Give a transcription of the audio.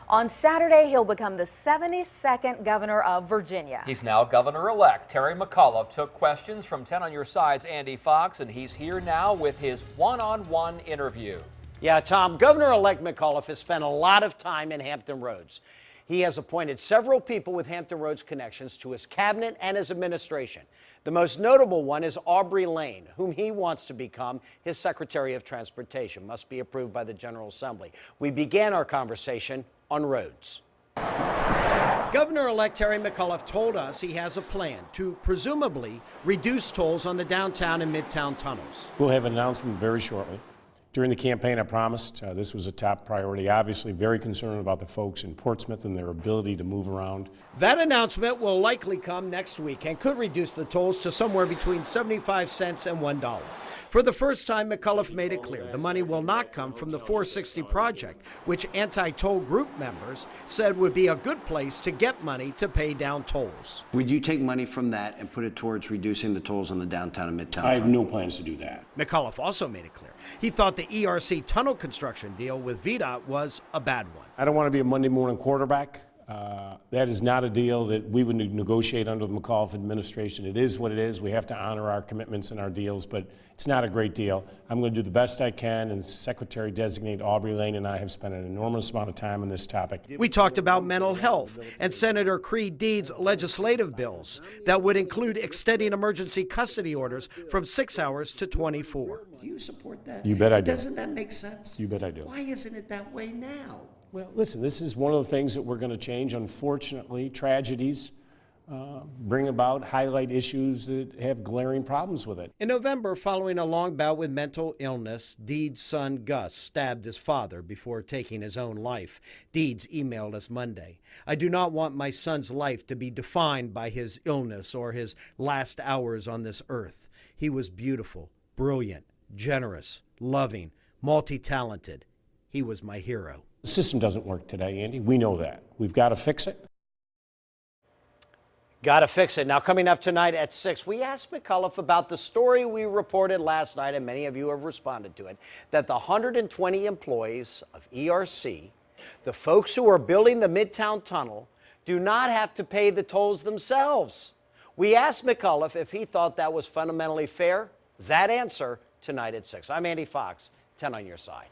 On Saturday, he'll become the 72nd governor of Virginia. He's now governor-elect. Terry McAuliffe took questions from 10 on Your Side's Andy Fox, and he's here now with his one-on-one interview. Yeah, Tom, Governor-elect McAuliffe has spent a lot of time in Hampton Roads. He has appointed several people with Hampton Roads connections to his cabinet and his administration. The most notable one is Aubrey Lane, whom he wants to become his Secretary of Transportation. Must be approved by the General Assembly. We began our conversation on roads. Governor-elect Terry McAuliffe told us he has a plan to presumably reduce tolls on the downtown and midtown tunnels. We'll have an announcement very shortly. During the campaign, I promised this was a top priority. Obviously, very concerned about the folks in Portsmouth and their ability to move around. That announcement will likely come next week and could reduce the tolls to somewhere between 75 cents and $1. For the first time, McAuliffe made it clear the money will not come from the 460 project, which anti-toll group members said would be a good place to get money to pay down tolls. Would you take money from that and put it towards reducing the tolls on the downtown and midtown? I have no plans to do that. McAuliffe also made it clear he thought the ERC tunnel construction deal with VDOT was a bad one. I don't want to be a Monday morning quarterback. That is not a deal that we would negotiate under the McAuliffe administration. It is what it is. We have to honor our commitments and our deals, but it's not a great deal. I'm going to do the best I can, and Secretary-designate Aubrey Lane and I have spent an enormous amount of time on this topic. We talked about mental health and Senator Creed Deed's legislative bills that would include extending emergency custody orders from 6 hours to 24. Do you support that? You bet I do. Doesn't that make sense? You bet I do. Why isn't it that way now? Well, listen, this is one of the things that we're going to change. Unfortunately, tragedies bring about, highlight issues that have glaring problems with it. In November, following a long bout with mental illness, Deed's son Gus stabbed his father before taking his own life. Deeds emailed us Monday. "I do not want my son's life to be defined by his illness or his last hours on this earth. He was beautiful, brilliant, generous, loving, multi-talented. He was my hero." The system doesn't work today, Andy. We know that. We've got to fix it. Got to fix it. Now, coming up tonight at 6, we asked McAuliffe about the story we reported last night, and many of you have responded to it, that the 120 employees of ERC, the folks who are building the Midtown Tunnel, do not have to pay the tolls themselves. We asked McAuliffe if he thought that was fundamentally fair. That answer tonight at 6. I'm Andy Fox, 10 on Your Side.